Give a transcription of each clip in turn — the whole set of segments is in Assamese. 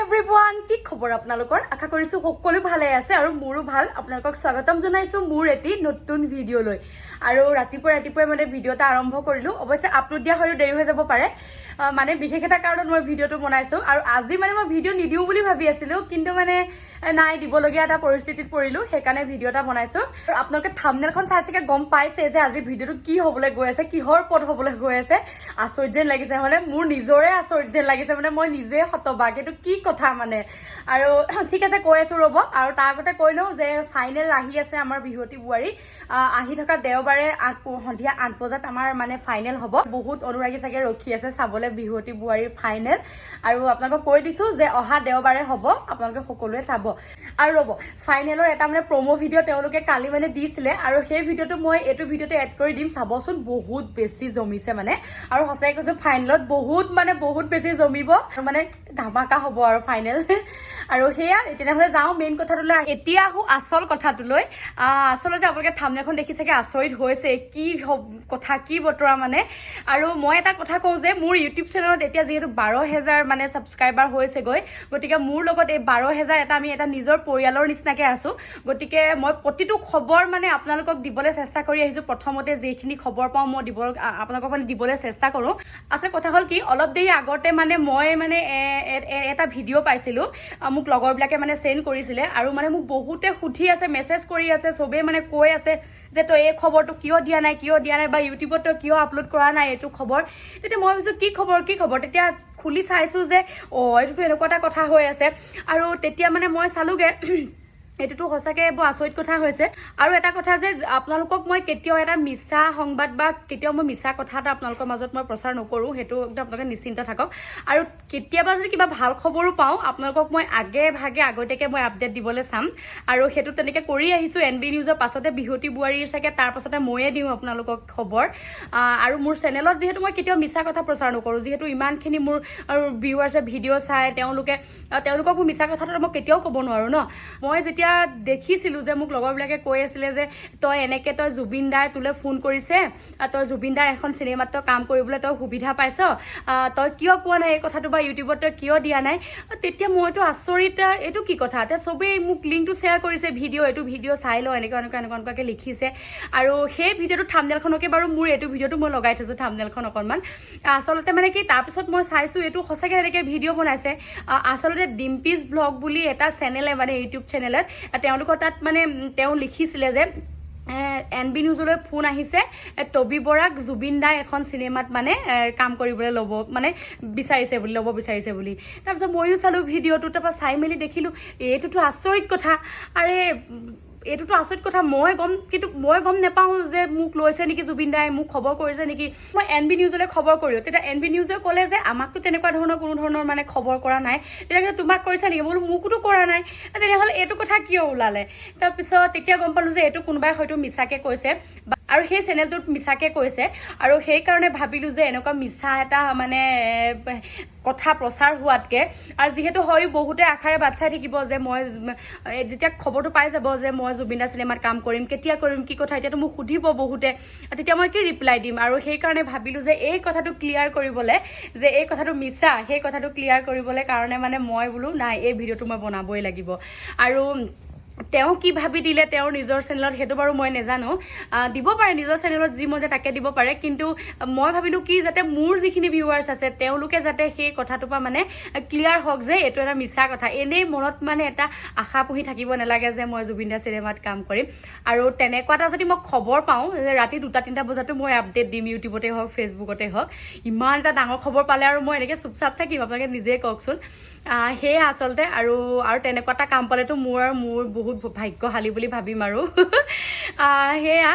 এভৰিৱান কি খবৰ আপোনালোকৰ আশা কৰিছো সকলো ভালে আছে আৰু মোৰো ভাল আপোনালোকক স্বাগতম জনাইছো মোৰ এটি নতুন ভিডিও লৈ আৰু ৰাতিপুৱা মানে ভিডিওটা আৰম্ভ কৰিলো অৱশ্যে আপলোড দিয়া হয়তো দেৰি হৈ যাব পাৰে মানে বিশেষ এটা কাৰণত মই ভিডিওটো বনাইছো আৰু আজি মানে মই ভিডিও নিদিও বুলি ভাবি আছিলো কিন্তু মানে নাই দিবলগীয়া এটা পৰিস্থিতিত পৰিলো সেইকাৰণে ভিডিওটা বনাইছো আৰু আপোনালোকে থাম্বনেলখন চাইছে গম পাইছে যে আজি ভিডিওটো কি হ'বলৈ গৈ আছে কিহৰ পদ হ'বলৈ গৈ আছে আচৰিত যেন লাগিছে মানে মোৰ নিজৰে আচৰিত যেন লাগিছে মানে মই নিজে হতবাক এইটো কি কথা মানে আৰু ঠিক আছে কৈ আছো ৰ'ব আৰু তাৰ আগতে কৈ লওঁ যে ফাইনেল আহি আছে আমাৰ বিহুতি বুৱাৰী আহি থকা দেওবাৰে সন্ধিয়া 8 বজাত আমাৰ মানে ফাইনেল হ'ব বহুত অনুৰাগী চাগে ৰখি আছে চাবলৈ বিহুতি বুৱাৰীৰ ফাইনেল আৰু আপোনালোকক কৈ দিছো যে অহা দেওবাৰে হ'ব আপোনালোকে সকলোৱে চাব আৰু ৰ'ব ফাইনেলৰ এটা মানে প্ৰমো ভিডিঅ' তেওঁলোকে কালি মানে দিছিলে আৰু সেই ভিডিঅ'টো মই এইটো ভিডিঅ'তে এড কৰি দিম চাবচোন বহুত বেছি জমিছে মানে আৰু সঁচাই কৈছো ফাইনেলত বহুত বেছি জমিব আৰু মানে ধামাকা হ'ব আৰু ফাইনেল আৰু সেয়া তেনেহ'লে যাওঁ মেইন কথাটোলৈ এতিয়া আহো আচল কথাটোলৈ আচলতে আপোনালোকে থাম্বনেলখন দেখি চাগে আচৰিত হৈছে কি কথা কি বতৰা মানে আৰু মই এটা কথা কওঁ যে মোৰ ইউটিউব চেনেলত এতিয়া যিহেতু 12,000 মানে ছাবস্ক্ৰাইবাৰ হৈছেগৈ গতিকে মোৰ লগত এই 12,000 আমি এটা নিজৰ পৰিয়ালৰ নিচিনাকৈ আছো গতিকে মই প্ৰতিটো খবৰ মানে আপোনালোকক দিবলৈ চেষ্টা কৰি আহিছোঁ প্ৰথমতে যিখিনি খবৰ পাওঁ মই আপোনালোকক মানে দিবলৈ চেষ্টা কৰোঁ আচলতে কথা হ'ল কি অলপ দেৰি আগতে মানে মই মানে এটা ভিডিঅ' পাইছিলোঁ মোক লগৰবিলাকে মানে চেণ্ড কৰিছিলে আৰু মানে মোক বহুতে সুধি আছে মেছেজ কৰি আছে চবেই মানে কৈ আছে যে তই এই খবৰটো কিয় দিয়া নাই বা ইউটিউবত তই কিয় আপলোড কৰা নাই এইটো খবৰ তেতিয়া মই ভাবিছোঁ কি খবৰ তেতিয়া খুলি চাইছোঁ যে এইটোতো এনেকুৱা এটা কথা হৈ আছে আৰু তেতিয়া মানে মই চালোগে এইটোতো সঁচাকৈ বৰ আচৰিত কথা হৈছে আৰু এটা কথা যে আপোনালোকক মই কেতিয়াও এটা মিছা সংবাদ বা কেতিয়াও মই মিছা কথা এটা আপোনালোকৰ মাজত মই প্ৰচাৰ নকৰোঁ সেইটো একদম আপোনালোকে নিশ্চিন্ত থাকক আৰু কেতিয়াবা যদি কিবা ভাল খবৰো পাওঁ আপোনালোকক মই আগতীয়াকৈ মই আপডেট দিবলৈ চাম আৰু সেইটো তেনেকৈ কৰি আহিছোঁ NB নিউজৰ পাছতে বিহুতি বুৱাৰীৰ চাগে তাৰ পাছতে ময়ে দিওঁ আপোনালোকক খবৰ আৰু মোৰ চেনেলত যিহেতু মই কেতিয়াও মিছা কথা প্ৰচাৰ নকৰোঁ যিহেতু ইমানখিনি মোৰ ভিউৱাৰ্ছে ভিডিঅ' চাই তেওঁলোকক মোৰ মিছা কথাটো মই কেতিয়াও ক'ব নোৱাৰোঁ ন মই যেতিয়া দেখিছিলোঁ যে মোক লগৰবিলাকে কৈ আছিলে যে তই জুবিন দাই তোলৈ ফোন কৰিছে তই জুবিন দাৰ এখন চিনেমাত তই কাম কৰিবলৈ তই সুবিধা পাইছ তই কিয় কোৱা নাই এই কথাটো বা ইউটিউবত তই কিয় দিয়া নাই তেতিয়া মইতো আচৰিত এইটো কি কথা এতিয়া চবেই মোক লিংকটো শ্বেয়াৰ কৰিছে এইটো ভিডিঅ' চাই ল এনেকুৱাকৈ লিখিছে আৰু সেই ভিডিঅ'টো থাম্বনেলখনকে বাৰু মোৰ এইটো ভিডিঅ'টো মই লগাই থৈছোঁ থাম্বনেলখন অকণমান আচলতে মানে কি তাৰপিছত মই চাইছোঁ এইটো সঁচাকৈ এনেকৈ ভিডিঅ' বনাইছে আচলতে ডিম্পিজ ব্লগ বুলি এটা চেনেলে মানে ইউটিউব চেনেলত তেওঁলোকৰ তাত মানে তেওঁ লিখিছিলে যে NB নিউজলৈ ফোন আহিছে টবি বৰাক জুবিন দাই এখন চিনেমাত মানে কাম কৰিবলৈ ল'ব বিচাৰিছে বুলি তাৰপিছত ময়ো চালোঁ ভিডিঅ'টো তাৰপৰা চাই মেলি দেখিলোঁ এইটোতো আচৰিত কথা এইটোতো আচৰিত কথা মই গম নাপাওঁ যে মোক লৈছে নেকি জুবিন দাই মোক খবৰ কৰিছে নেকি মই NB নিউজলৈ খবৰ কৰিলোঁ তেতিয়া NB নিউজে ক'লে যে আমাকতো তেনেকুৱা ধৰণৰ কোনো ধৰণৰ মানে খবৰ কৰা নাই তেতিয়া তোমাক কৰিছে নেকি বোলো মোকোতো কৰা নাই তেনেহ'লে এইটো কথা কিয় ওলালে তাৰপিছত তেতিয়া গম পালোঁ যে এইটো কোনোবাই হয়তো মিছাকৈ কৈছে আৰু সেই চেনেলটোত মিছাকৈ কৈছে আৰু সেইকাৰণে ভাবিলোঁ যে এনেকুৱা মিছা এটা মানে কথা প্ৰচাৰ হোৱাতকৈ আৰু যিহেতু হয় বহুতে আশাৰে বাট চাই থাকিব যে মই যেতিয়া খবৰটো পাই যাব যে মই জুবিন দা চিনেমাত কাম কৰিম কেতিয়া কৰিম কি কথা এতিয়াতো মোক সুধিব বহুতে তেতিয়া মই কি ৰিপ্লাই দিম আৰু সেইকাৰণে ভাবিলোঁ যে এই কথাটো ক্লিয়াৰ কৰিবলৈ যে এই কথাটো মিছা সেই কথাটো ক্লিয়াৰ কৰিবলৈ কাৰণে মানে মই বোলো নাই এই ভিডিঅ'টো মই বনাবই লাগিব আৰু তেওঁ কি ভাবি দিলে তেওঁৰ নিজৰ চেনেলত সেইটো বাৰু মই নাজানো দিব পাৰে নিজৰ চেনেলত যি মন যায় তাকে দিব পাৰে কিন্তু মই ভাবিলোঁ কি যাতে মোৰ যিখিনি ভিউৱাৰ্ছ আছে তেওঁলোকে যাতে সেই কথাটোৰ পৰা মানে ক্লিয়াৰ হওক যে এইটো এটা মিছা কথা এনেই মনত মানে এটা আশা পুহি থাকিব নালাগে যে মই জুবিন দা চিনেমাত কাম কৰিম আৰু তেনেকুৱা এটা যদি মই খবৰ পাওঁ যে ৰাতি 2-3টা বজাতো মই আপডেট দিম ইউটিউবতে হওক ফেচবুকতে হওক ইমান এটা ডাঙৰ খবৰ পালে আৰু মই এনেকৈ চুপচাপ থাকিম আপোনালোকে নিজেই কওকচোন সেয়ে আচলতে আৰু তেনেকুৱা এটা কাম পালেতো মোৰ বহুত ভাগ্যশালী বুলি ভাবিম আৰু সেয়া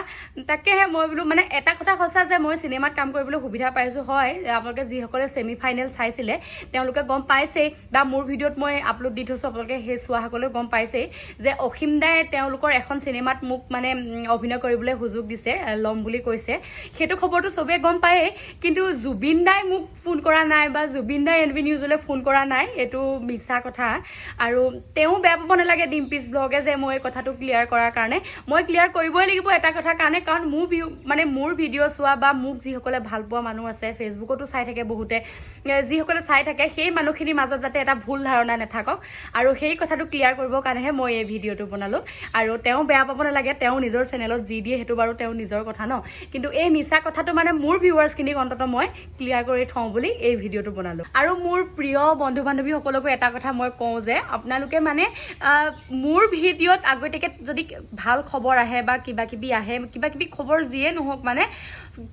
তাকেহে মই বোলো মানে এটা কথা সঁচা যে মই চিনেমাত কাম কৰিবলৈ সুবিধা পাইছোঁ হয় আপোনালোকে যিসকলে ছেমি ফাইনেল চাইছিলে তেওঁলোকে গম পাইছেই বা মোৰ ভিডিঅ'ত মই আপলোড দি থৈছোঁ আপোনালোকে সেই চোৱাসকলেও গম পাইছেই যে অসীম দাই তেওঁলোকৰ এখন চিনেমাত মোক মানে অভিনয় কৰিবলৈ সুযোগ দিছে ল'ম বুলি কৈছে সেইটো খবৰটো চবেই গম পায়েই কিন্তু জুবিন দাই মোক ফোন কৰা নাই বা জুবিন দাই NB নিউজলৈ ফোন কৰা নাই এইটো মিছা কথা আৰু তেওঁ বেয়া পাব নালাগে ডিম্পিজ ব্লগে লাগে যে মই এই কথাটো ক্লিয়াৰ কৰাৰ কাৰণে মই ক্লিয়াৰ কৰিবই লাগিব এটা কথাৰ কাৰণে কাৰণ মোৰ ভিডিঅ' চোৱা বা মোক যিসকলে ভাল পোৱা মানুহ আছে ফেচবুকতো চাই থাকে বহুতে যিসকলে চাই থাকে সেই মানুহখিনিৰ মাজত যাতে এটা ভুল ধাৰণা নাথাকক আৰু সেই কথাটো ক্লিয়াৰ কৰিবৰ কাৰণেহে মই এই ভিডিঅ'টো বনালোঁ আৰু তেওঁ বেয়া পাব নালাগে তেওঁ নিজৰ চেনেলত যি দিয়ে সেইটো বাৰু তেওঁ নিজৰ কথা ন কিন্তু এই মিছা কথাটো মানে মোৰ ভিউৱাৰ্ছখিনিক অন্তত মই ক্লিয়াৰ কৰি থওঁ বুলি এই ভিডিঅ'টো বনালোঁ আৰু মোৰ প্ৰিয় বন্ধু বান্ধৱীসকলকো এটা কথা মই কওঁ যে আপোনালোকে মানে মোৰ ভিডিঅ'ত আগতীয়াকৈ যদি ভাল খবৰ আহে বা কিবা কিবি খবৰ যিয়ে নহওক মানে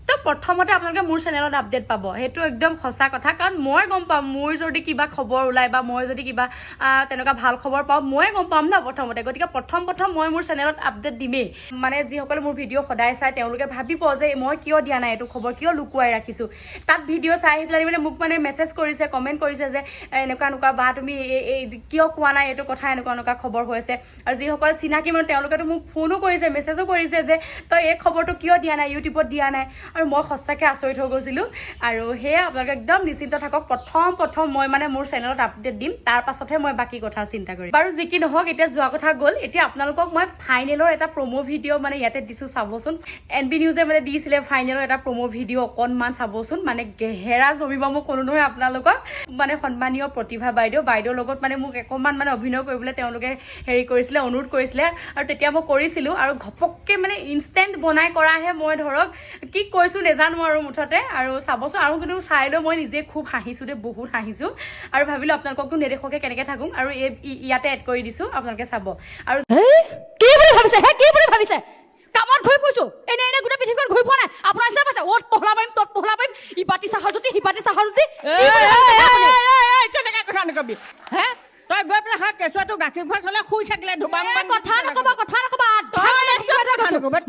তো প্ৰথমতে আপোনালোকে মোৰ চেনেলত আপডেট পাব সেইটো একদম সঁচা কথা কাৰণ মই গম পাম মোৰ যদি কিবা খবৰ ওলায় বা মই যদি কিবা তেনেকুৱা ভাল খবৰ পাওঁ মই গম পাম ন প্ৰথমতে গতিকে প্ৰথম মই মোৰ চেনেলত আপডেট দিমেই মানে যিসকলে মোৰ ভিডিঅ' সদায় চাই তেওঁলোকে ভাবিব যে মই কিয় দিয়া নাই এইটো খবৰ কিয় লুকুৱাই ৰাখিছোঁ তাত ভিডিঅ' চাই আহি পেলাই মানে মোক মানে মেছেজ কৰিছে কমেণ্ট কৰিছে যে এনেকুৱা বা তুমি এই কিয় কোৱা নাই এইটো কথা এনেকুৱা খবৰ হৈছে আৰু যিসকল চিনাকি মানুহ তেওঁলোকেতো মোক ফোনো কৰিছে মেছেজো কৰিছে যে তই এই খবৰটো কিয় দিয়া নাই ইউটিউবত দিয়া নাই আৰু মই সঁচাকৈ আচৰিত হৈ গৈছিলোঁ আৰু সেয়া আপোনালোকে একদম নিশ্চিন্ত থাকক প্ৰথম মই মানে মোৰ চেনেলত আপডেট দিম তাৰ পাছতহে মই বাকী কথা চিন্তা কৰিম বাৰু যি কি নহওক এতিয়া যোৱা কথা গ'ল এতিয়া আপোনালোকক মই ফাইনেলৰ এটা প্ৰমো ভিডিঅ' মানে ইয়াতে দিছোঁ চাবচোন NB নিউজে মানে দিছিলে ফাইনেলৰ এটা প্ৰমো ভিডিঅ' অকণমান চাবচোন মানে গেহেৰা জমিব মোক কোনো নহয় আপোনালোকক মানে সন্মানীয় প্ৰতিভা বাইদেউৰ লগত মানে মোক অকণমান মানে অভিনয় কৰিবলৈ তেওঁলোকে হেৰি কৰিছিলে অনুৰোধ কৰিছিলে আৰু তেতিয়া মই কৰিছিলোঁ আৰু ঘপককৈ মানে ইনষ্টেণ্ট বনাই কৰাহে মই ধৰক কি কৈছোঁ নেজানো আৰু মুঠতে আৰু চাবচোন আৰু কিন্তু চাই লৈ মই নিজে খুব হাঁহিছোঁ দেই বহুত হাঁহিছোঁ আৰু ভাবিলোঁ আপোনালোককতো নেদেখোকে কেনেকৈ থাকোঁ আৰু ইয়াতে এড কৰি দিছোঁ আপোনালোকে চাব আৰু কি বুলি ভাবিছে কামত ঘূৰি ফুৰিছোঁ এনে গোটেই পৃথিৱীখন ঘূৰি ফুৰা নাই আপোনাৰ হিচাপ আছে অ'ত পহলা পাৰিম ত'ত পহলা পাৰিম ইবাতি চাহজুতি সিবাতি চাহজুতি তেনেকে কথা নকবি হে তই গৈ পেলাই কেঁচুৱাটো গাখীৰ খোৱা চলে শুই থাকিলে ধুবাম কথা নকবা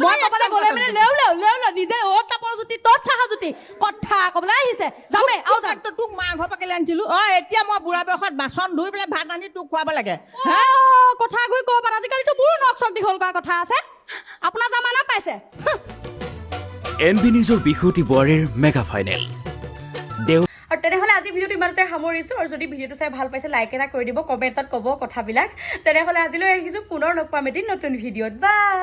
মই ক'বলৈ গ'লে মানে লেও নিজে অ'ত তাপৰ জুতি ত'ত চাহজুতি কথা ক'বলৈ আহিছে যামে আৰু যাম তোক মা ঘৰ পৰা কেলে আনিছিলো এতিয়া মই বুঢ়া বয়সত বাচন ধুই পেলাই ভাত আনি তোক খুৱাব লাগে কথা গৈ ক'ব পাৰে আজিকালিতো মোৰো নখ চখ দীঘল কৰা কথা আছে আপোনাৰ জামানা পাইছে NB নিউজৰ বিহুতি বোৱাৰীৰ মেগা ফাইনেল আৰু তেনেহ'লে আজি ভিডিঅ'টো ইমানতে সামৰিছোঁ আৰু যদি ভিডিঅ'টো চাই ভাল পাইছে লাইক এটা কৰি দিব কমেণ্টত ক'ব কথাবিলাক তেনেহ'লে আজিলৈ আহিছোঁ পুনৰ লগ পাম এদিন নতুন ভিডিঅ'ত বাই